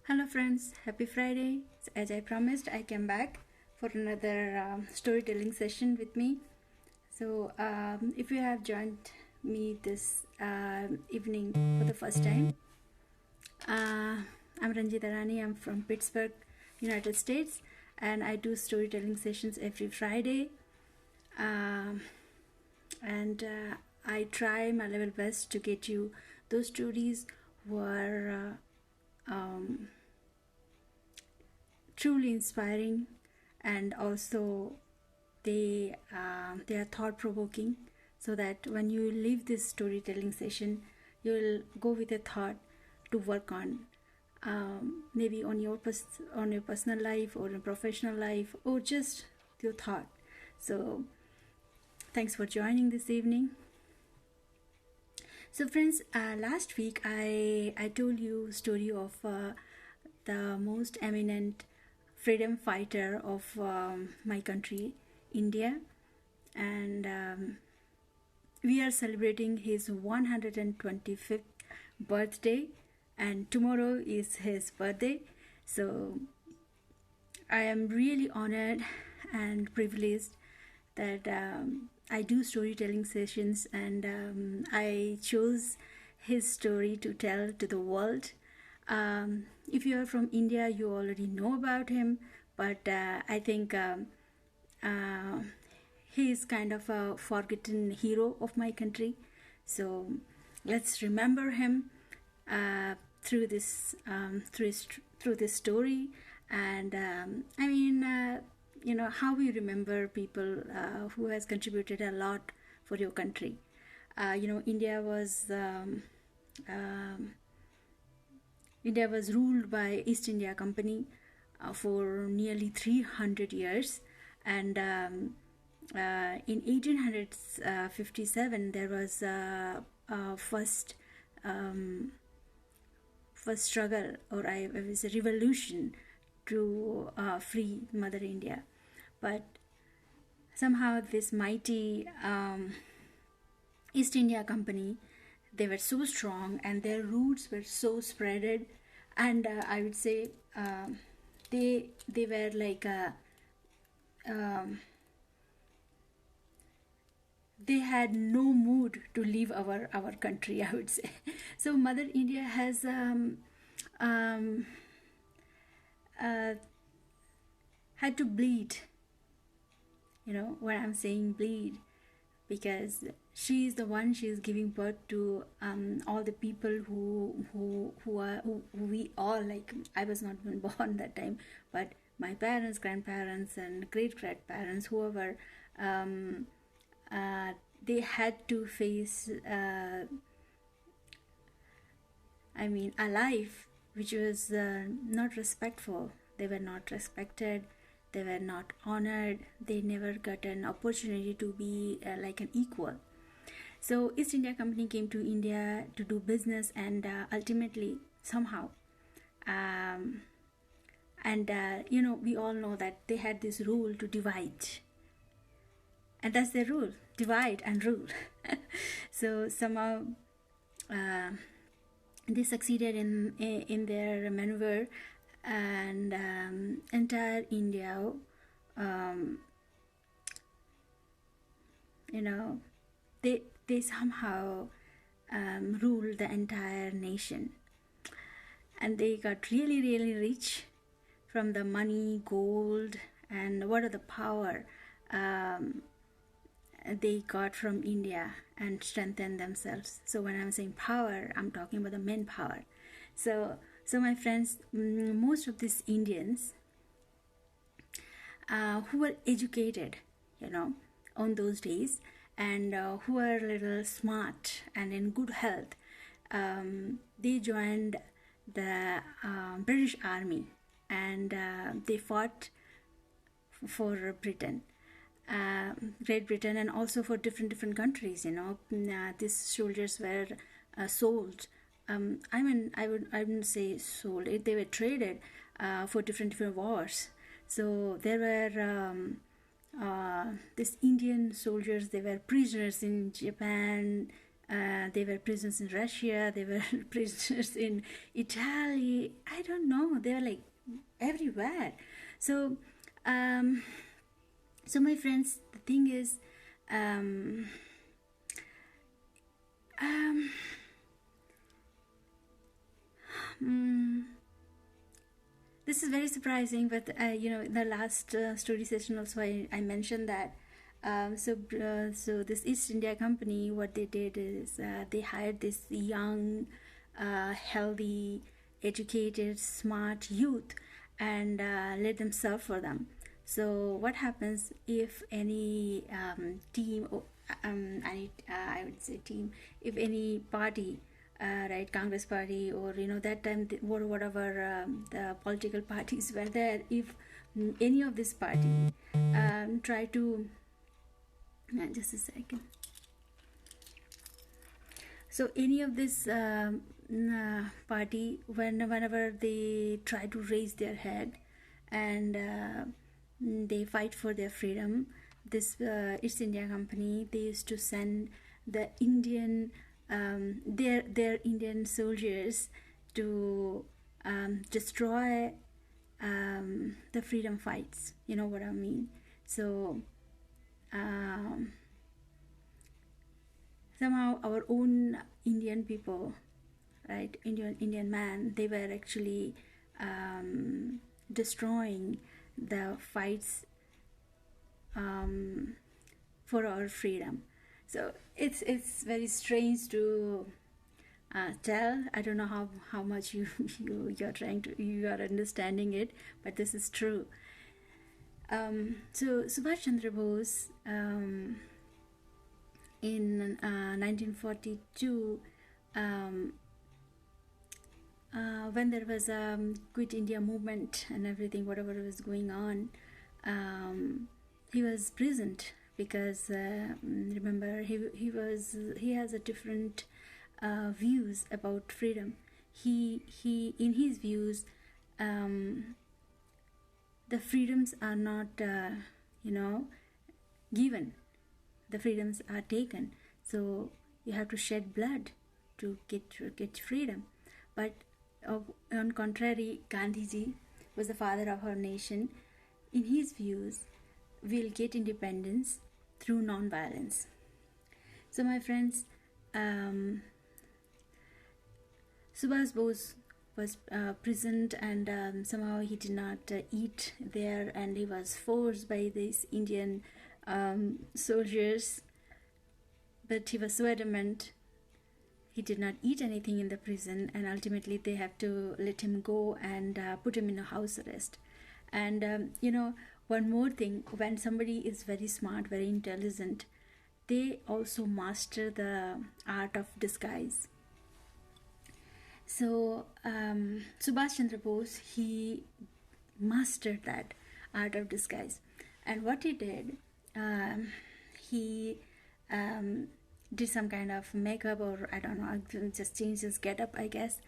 Hello friends, happy Friday. As I promised, I came back for another storytelling session with me. If you have joined me this evening for the first time, I'm Ranjita Rani. I'm from Pittsburgh, United States, and I do storytelling sessions every Friday. And I try my level best to get you those stories were truly inspiring, and also they are thought provoking, so that when you leave this storytelling session, you will go with a thought to work on, maybe on your personal life or in professional life, or just your thought. So thanks for joining this evening. So friends, last week I told you story of the most eminent freedom fighter of my country, India, and we are celebrating his 125th birthday, and tomorrow is his birthday. So I am really honored and privileged that I do storytelling sessions, and I chose his story to tell to the world. If you are from India, you already know about him, but I think he is kind of a forgotten hero of my country. So let's remember him through this story. And how we remember people who has contributed a lot for your country. India was ruled by East India Company for nearly 300 years, and in 1857 there was first struggle, or I would say revolution, to free Mother India. But somehow this mighty East India Company, they were so strong and their roots were so spreaded, and I would say they were like they had no mood to leave our country, I would say. So Mother India has had to bleed. When I'm saying bleed, because she is the one, she is giving birth to all the people who we all, like, I was not even born that time, but my parents, grandparents, and great grandparents, whoever, they had to face a life which was not respectful. They were not respected, they were not honored, they never got an opportunity to be like an equal. So East India Company came to India to do business, and ultimately somehow we all know that they had this rule to divide, and that's their rule: divide and rule. So somehow they succeeded in their maneuver, and entire India, they somehow ruled the entire nation, and they got really, really rich from the money, gold, and what are the power they got from India, and strengthened themselves. So when I'm saying power, I'm talking about the manpower. So my friends, most of these Indians who were educated, on those days, and who were a little smart and in good health, they joined the British Army, and they fought for Britain, Great Britain, and also for different countries. These soldiers were sold. I wouldn't say sold. They were traded for different wars. So there were these Indian soldiers. They were prisoners in Japan, They were prisoners in Russia. They were prisoners in Italy. I don't know. They were like everywhere. So, so my friends, the thing is, um, um, this is very surprising, but in the last story session also I mentioned that. So this East India Company, what they did is they hired this young, healthy, educated, smart youth and let them serve for them. So what happens if any team, I would say team, if any party, right, Congress party, or that time whatever the political parties were there, if any of this party try to just a second. So any of this party, whenever they try to raise their head and they fight for their freedom, this East India Company, they used to send the Indian their Indian soldiers to destroy the freedom fights. You know what I mean? So somehow our own Indian people, right, Indian man, they were actually destroying the fights for our freedom. So it's very strange to tell. I don't know how much you are understanding it, but this is true. So Subhash Chandra Bose, in 1942, when there was a Quit India movement and everything, whatever was going on, he was imprisoned because remember he has a different views about freedom. He in his views, the freedoms are not given, the freedoms are taken. So you have to shed blood to get freedom. But on contrary, Gandhiji was the father of our nation. In his views, we'll get independence through non-violence. So my friends, Subhash Bose was prisoned, and somehow he did not eat there, and he was forced by these Indian soldiers, but he was so adamant. He did not eat anything in the prison, and ultimately they have to let him go and put him in a house arrest. And one more thing, when somebody is very smart, very intelligent, they also master the art of disguise. So Subhash Chandra Bose, he mastered that art of disguise. And what he did, he did some kind of makeup, or I don't know, just changed his getup, I guess.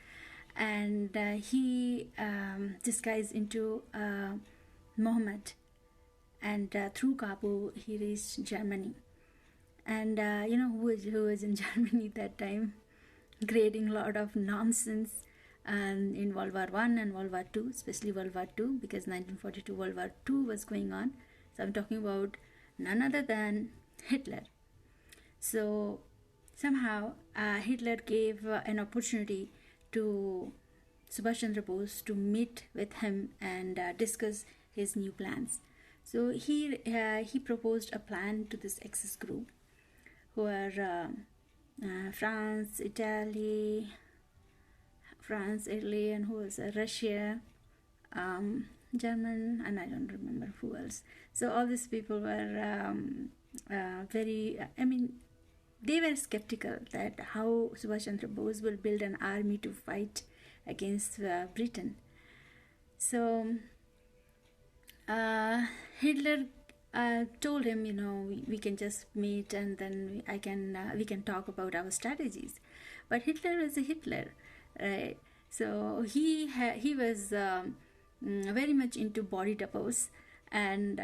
And he disguised into Muhammad. And through Kabul, he reached Germany. And who was in Germany that time, creating a lot of nonsense in World War I and World War II, especially World War II, because 1942 World War II was going on. So I'm talking about none other than Hitler. So somehow Hitler gave an opportunity to Subhash Chandra Bose to meet with him and discuss his new plans. So he proposed a plan to this Axis group, who are France, Italy, and who was Russia, German, and I don't remember who else. So all these people were very, they were skeptical that how Subhash Chandra Bose will build an army to fight against Britain. So Hitler told him, we can just meet and then we can talk about our strategies. But Hitler is a Hitler, right? So he was very much into body doubles, and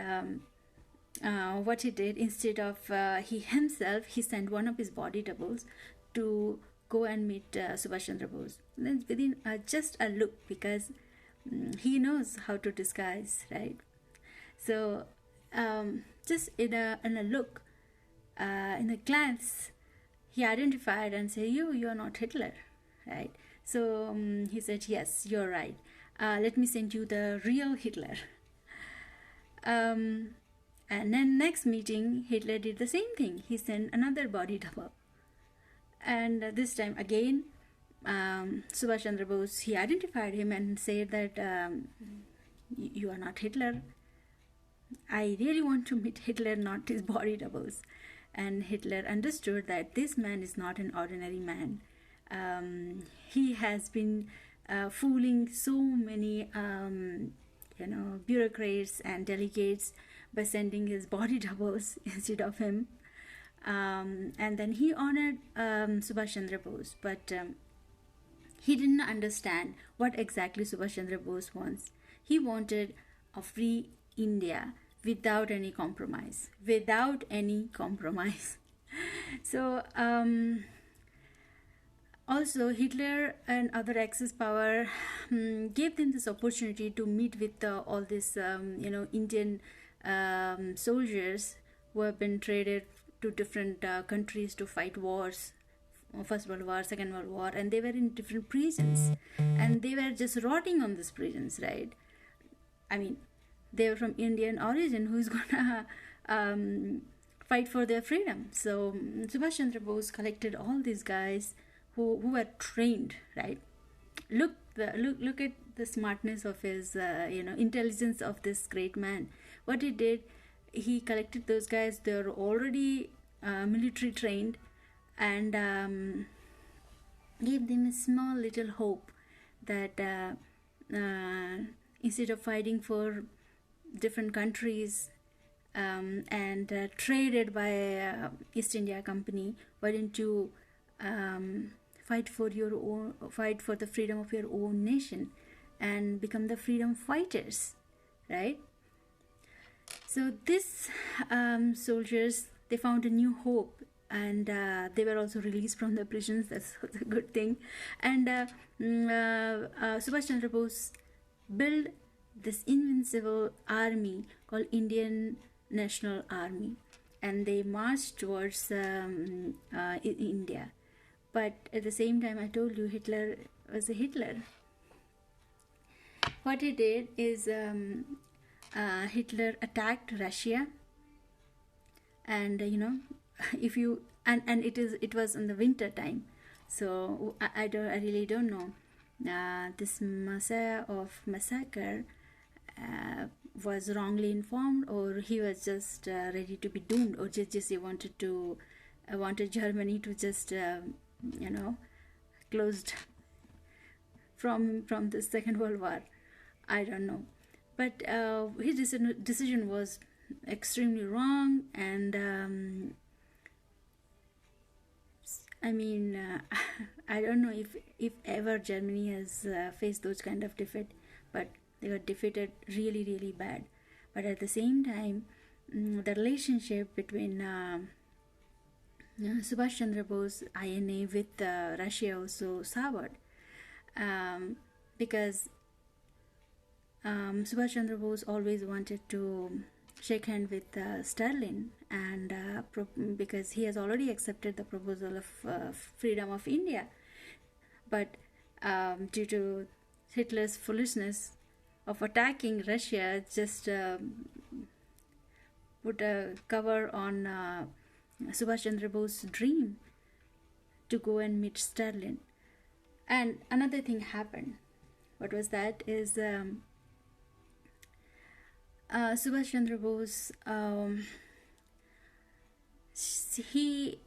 what he did, instead of he sent one of his body doubles to go and meet Subhash Chandra Bose. And then within just a look, because he knows how to disguise, right? So just in a look, in a glance, he identified and said, you are not Hitler, right? So he said, yes, you're right. Let me send you the real Hitler. And then next meeting, Hitler did the same thing. He sent another body double. And this time again, Subhash Chandra Bose, he identified him and said that you are not Hitler. I really want to meet Hitler, not his body doubles. And Hitler understood that this man is not an ordinary man. He has been fooling so many bureaucrats and delegates by sending his body doubles instead of him. And then he honored Subhash Chandra Bose, but he didn't understand what exactly Subhash Chandra Bose wants. He wanted a free India without any compromise. So also Hitler and other Axis power gave them this opportunity to meet with all these Indian soldiers who have been traded to different countries to fight wars, First World War, Second World War, and they were in different prisons, and they were just rotting on these prisons, right? I mean, they were from Indian origin. Who's gonna fight for their freedom? So Subhash Chandra Bose collected all these guys who were trained, right? Look at the smartness of his intelligence of this great man. What he did, he collected those guys. They were already military trained, and gave them a small little hope that instead of fighting for different countries and traded by East India Company, why don't you fight for the freedom of your own nation and become the freedom fighters, right? So these soldiers, they found a new hope, and they were also released from the prisons. That's a good thing. And Subhash Chandra Bose built this invincible army called Indian National Army, and they marched towards India. But at the same time, I told you Hitler was a Hitler. What he did is Hitler attacked Russia, and if you and it was in the winter time, so I really don't know. This Messiah of massacre was wrongly informed, or he was just ready to be doomed, or just he wanted Germany to just closed from the Second World War. I don't know, but his decision was extremely wrong, and I don't know if ever Germany has faced those kind of defeat, but they were defeated really, really bad. But at the same time, the relationship between Subhash Chandra Bose INA with Russia also soured, because Subhash Chandra Bose always wanted to shake hand with Stalin, and because he has already accepted the proposal of freedom of India, but due to Hitler's foolishness of attacking Russia, just put a cover on Subhash Chandra Bose's dream to go and meet Stalin. And another thing happened. What was that? Is Subhash Chandra Bose, he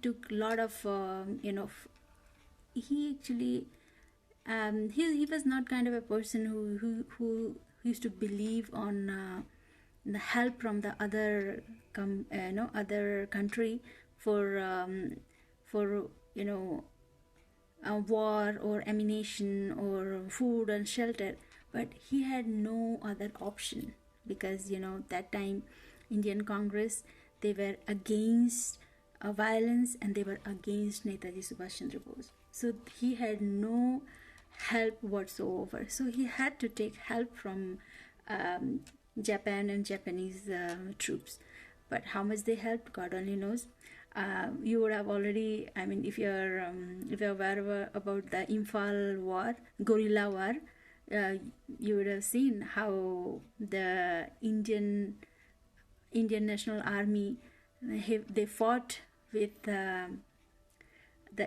took a lot of he actually he was not kind of a person who used to believe on the help from the other other country for a war or ammunition or food and shelter. But he had no other option, because that time Indian Congress, they were against violence, and they were against Netaji Subhash Chandra Bose. So he had no help whatsoever. So he had to take help from um, Japan and Japanese troops. But how much they helped, God only knows. You would have already, I mean, if you're aware about the Imphal war, guerrilla war, uh, you would have seen how the Indian National Army, they fought with the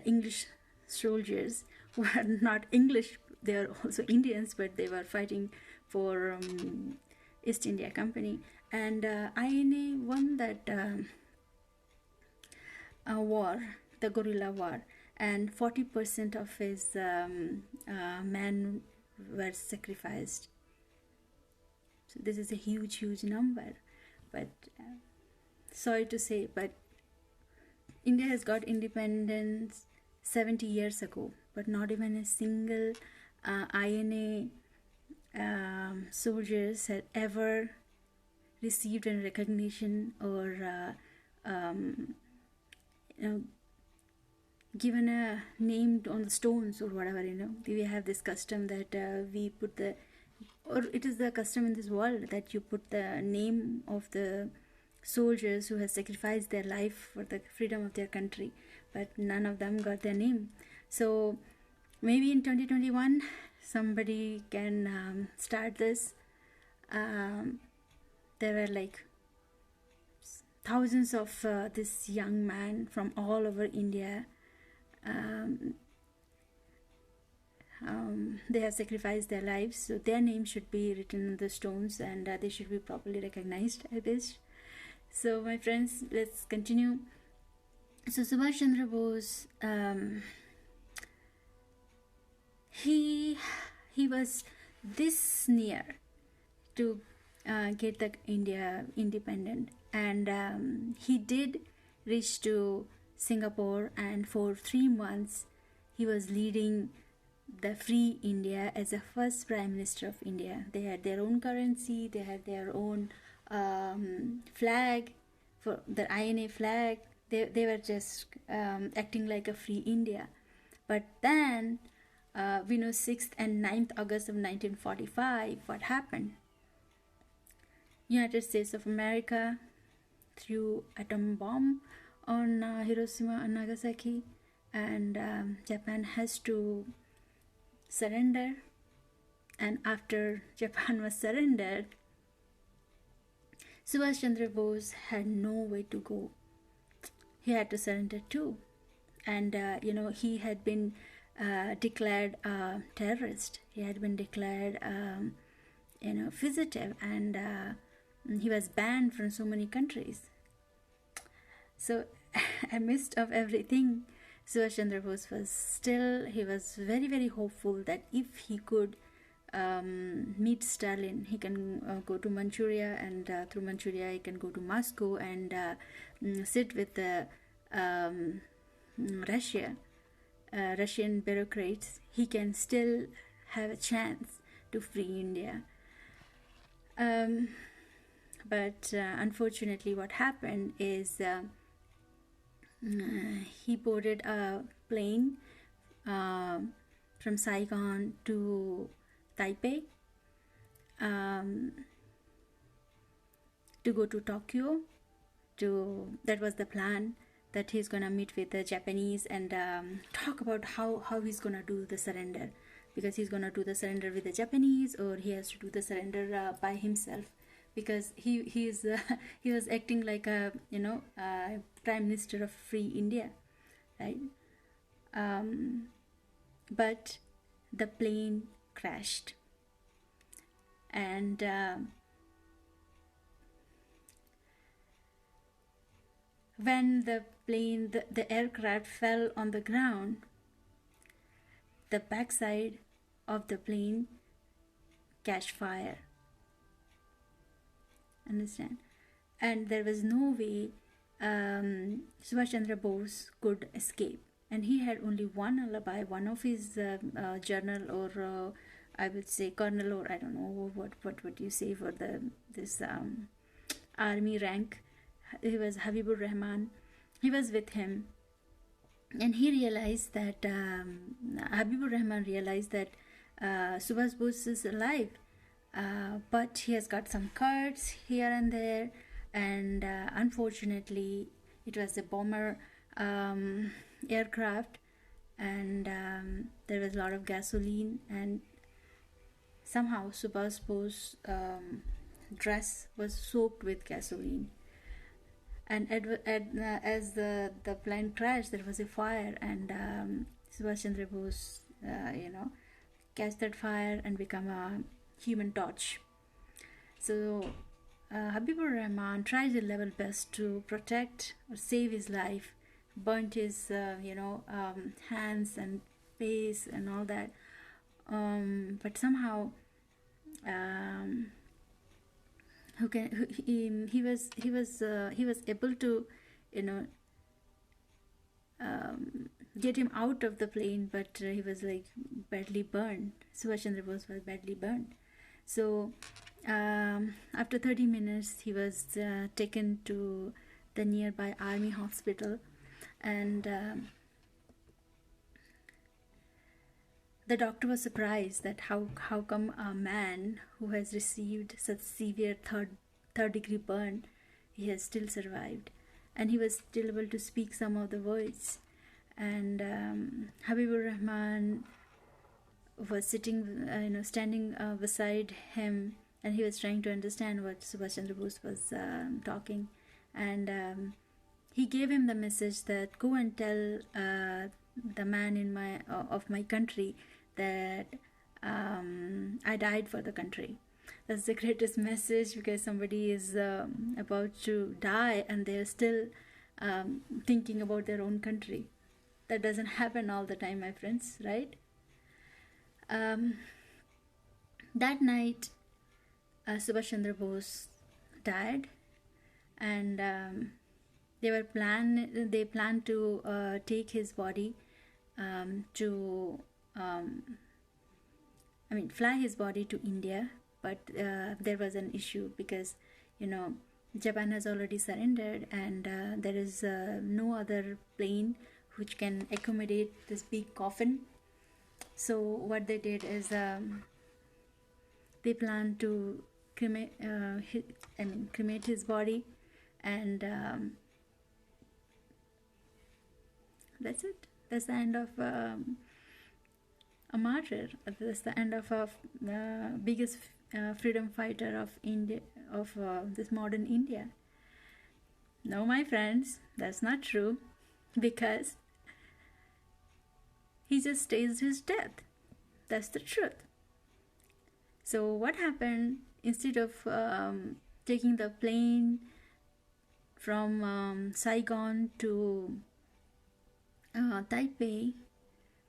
English soldiers who are not English. They are also Indians, but they were fighting for East India Company, and INA won that war, the guerrilla war, and 40% of his men were sacrificed. So this is a huge number, but sorry to say, but India has got independence 70 years ago, but not even a single INA soldiers had ever received a recognition or given a name on the stones or whatever. We have this custom that we put the, or it is the custom in this world that you put the name of the soldiers who have sacrificed their life for the freedom of their country, but none of them got their name. So maybe in 2021 somebody can start this. There were like thousands of this young man from all over India. They have sacrificed their lives, so their name should be written on the stones, and they should be properly recognized, I wish. So my friends, let's continue. So Subhash Chandra Bose, he was this near to get the India independent, and he did reach to Singapore, and for 3 months he was leading the Free India as the first Prime Minister of India. They had their own currency, they had their own flag, for the INA flag. They were just acting like a Free India. But then we know 6th and 9th August of 1945, what happened? United States of America threw atom bomb on Hiroshima and Nagasaki, and Japan has to surrender. And after Japan was surrendered, Subhash Chandra Bose had no way to go. He had to surrender too. And he had been declared a terrorist. He had been declared fugitive, and he was banned from so many countries. So amidst of everything, Subhash Chandra Bose he was very, very hopeful that if he could meet Stalin, he can go to Manchuria, and through Manchuria he can go to Moscow and sit with the Russian bureaucrats. He can still have a chance to free India. But unfortunately what happened is he boarded a plane from Saigon to Taipei to go to Tokyo. That was the plan, that he's gonna meet with the Japanese and talk about how he's gonna do the surrender, because he's gonna do the surrender with the Japanese, or he has to do the surrender by himself, because he was acting like a Prime Minister of Free India, right? But the plane crashed, and when the aircraft fell on the ground, the backside of the plane catch fire. Understand? And there was no way Subhash Chandra Bose could escape, and he had only one alibi. One of his journal, or I would say colonel, or I don't know what you say for this army rank. He was Habibur Rahman. he was with him, and he realized that Habibur Rahman realized that Subhash Bose is alive, but he has got some cuts here and there, and unfortunately, it was a bomber aircraft, and there was a lot of gasoline, and somehow Subhash Bose's dress was soaked with gasoline. And as the plane crashed, there was a fire, and Subhash Chandra Bose, catch that fire and become a human torch. So Habibur Rahman tried his level best to protect or save his life, burnt his hands and face and all that, but somehow he was able to get him out of the plane, but he was like badly burned. Subhash Chandra Bose was badly burned. So after 30 minutes, he was taken to the nearby army hospital, and the doctor was surprised that how come a man who has received such severe third degree burn, he has still survived, and he was still able to speak some of the words. And Habibur Rahman was standing beside him, and he was trying to understand what Subhash Chandra Bose was talking, and he gave him the message that go and tell the man of my country that I died for the country. That's the greatest message, because somebody is about to die and they're still thinking about their own country. That doesn't happen all the time, my friends, right? That night, Subhash Chandra Bose died, and they planned to take his body fly his body to India, but there was an issue because Japan has already surrendered, and there is no other plane which can accommodate this big coffin. So what they did is they planned to cremate his body, and that's it. That's the end of a martyr. That's the end of a biggest freedom fighter of India, of this modern India. No, my friends, that's not true, because he just staged his death. That's the truth. So what happened? Instead of taking the plane from Saigon to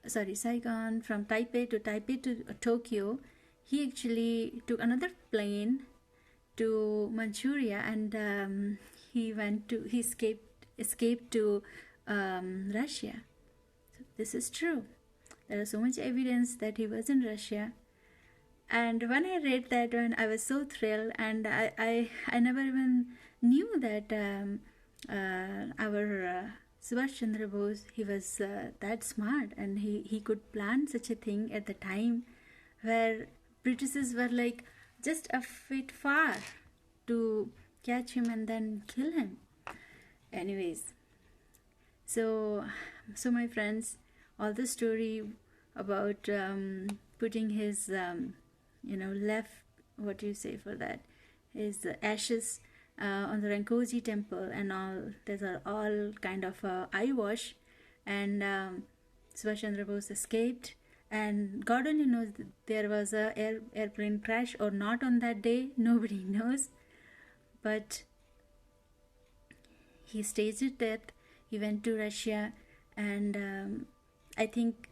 Saigon from Taipei to Tokyo, he actually took another plane to Manchuria, and he escaped to Russia. So this is true. There is so much evidence that he was in Russia. And when I read that one, I was so thrilled, and I never even knew that our Subhash Chandra Bose, he was that smart, and he could plan such a thing at the time where Britishers were like just a bit far to catch him and then kill him. Anyways, so my friends, all the story about putting his left, what do you say for that, his ashes on the Rankoji temple and all, these are all kind of eyewash, and Subhash Chandra Bose escaped, and God only knows there was a airplane crash or not on that day. Nobody knows, but he staged his death. He went to Russia, and I think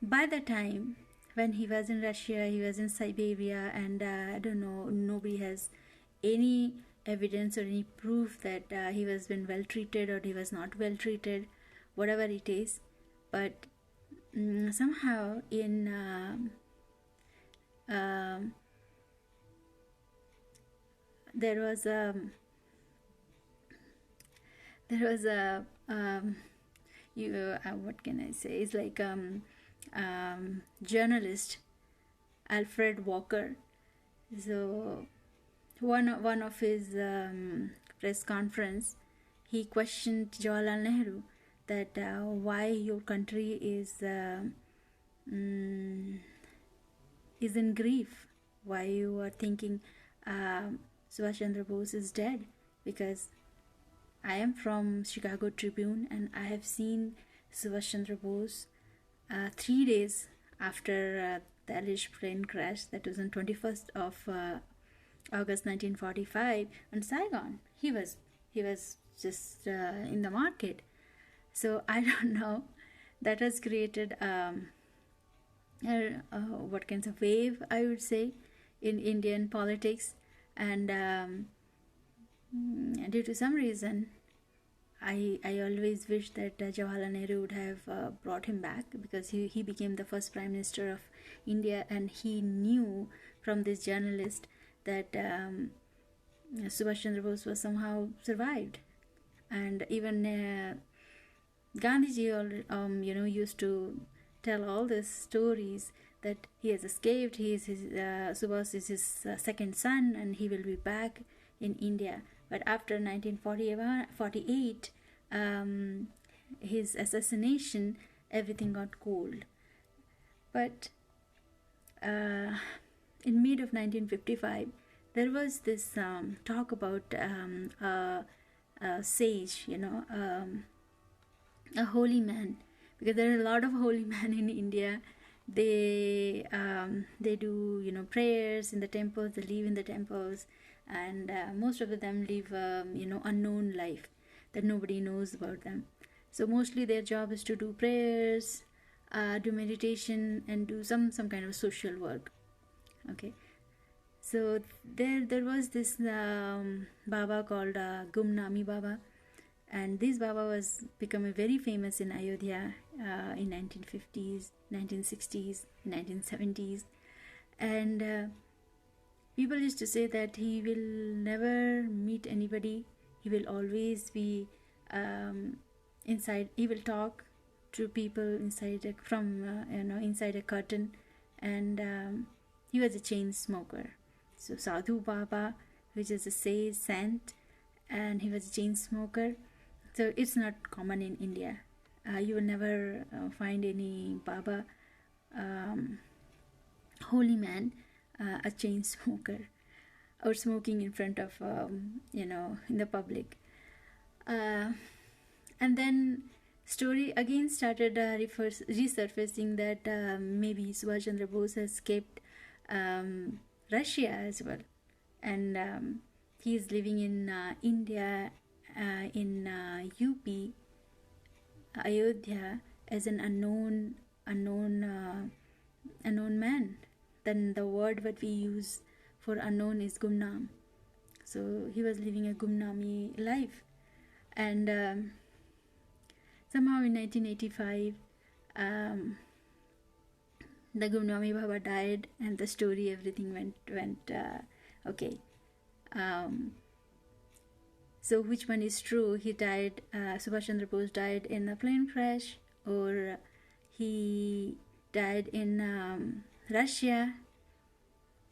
by the time when he was in Russia, he was in Siberia, and I don't know, nobody has any evidence or any proof that he was been well treated or he was not well treated, whatever it is. But somehow in there there was a what can I say? It's like journalist Alfred Walker. So one of his press conference, he questioned Jawaharlal Nehru that why your country is in grief, why you are thinking Subhash Chandra Bose is dead, because I am from Chicago Tribune and I have seen Subhash Chandra Bose 3 days after the alleged plane crash. That was on 21st of August 1945 in Saigon. He was just in the market. So I don't know. That has created what kinds of wave, I would say, in Indian politics, and due to some reason, I always wish that Jawaharlal Nehru would have brought him back, because he became the first Prime Minister of India, and he knew from this journalist that Subhash Chandra Bose was somehow survived. And even Gandhiji used to tell all these stories that he has escaped, Subhash is his second son, and he will be back in India. But after 1948, his assassination, everything got cold. But in mid of 1955, there was this talk about a sage, a holy man, because there are a lot of holy men in India. They do prayers in the temples, they live in the temples, and most of them live unknown life that nobody knows about them. So mostly their job is to do prayers, do meditation, and do some kind of social work. Okay, so there was this Baba called Gumnami Baba, and this Baba was becoming very famous in Ayodhya in 1950s, 1960s, 1970s, and people used to say that he will never meet anybody. He will always be inside. He will talk to people inside inside a curtain, and he was a chain smoker. So Sadhu Baba, which is a sage saint, and he was a chain smoker. So it's not common in India. You will never find any Baba, holy man, a chain smoker, or smoking in front of in the public. And then story again started resurfacing that maybe Subhash Chandra Bose has escaped Russia as well, and he is living in India, in UP, Ayodhya, as an unknown man. Then the word what we use for unknown is Gumnam. So he was living a Gumnami life, and somehow in 1985 the Gumnami Baba died, and the story, everything went okay. So which one is true? He died, Subhash Chandra Bose died in a plane crash, or he died in Russia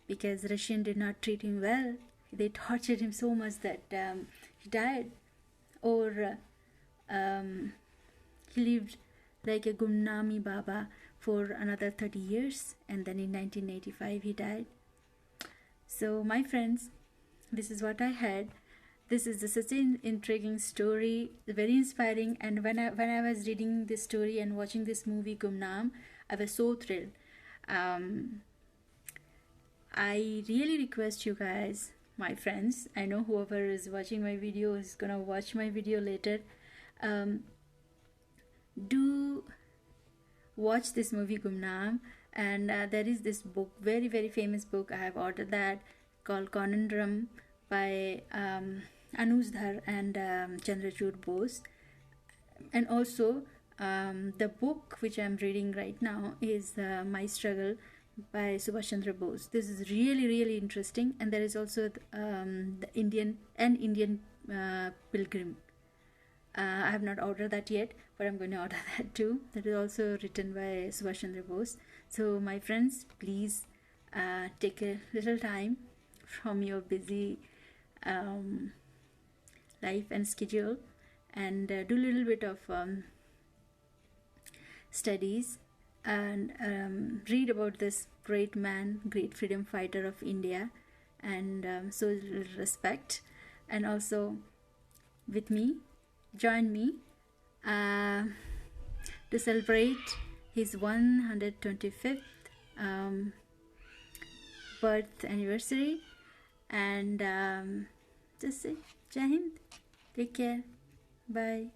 because Russian did not treat him well. They tortured him so much that he died, or he lived like a Gumnami Baba for another 30 years, and then in 1985 he died. So my friends, this is what I had. This is such an intriguing story, very inspiring, and when I was reading this story and watching this movie Gumnam, I was so thrilled. I really request you guys, my friends, I know whoever is watching my video is gonna watch my video later, do watch this movie Gumnam, and there is this book, very very famous book, I have ordered that, called Conundrum by Anuj Dhar and Chandrachud Bose. And also the book which I am reading right now is My Struggle by Subhash Chandra Bose. This is really really interesting, and there is also the Indian Pilgrim. I have not ordered that yet, but I'm going to order that too. That is also written by Subhash Chandra Bose. So my friends, please take a little time from your busy life and schedule and do a little bit of studies and read about this great man, great freedom fighter of India, and show a little respect. And also with me, join me to celebrate his 125th birth anniversary, and just say Jai Hind, take care, bye.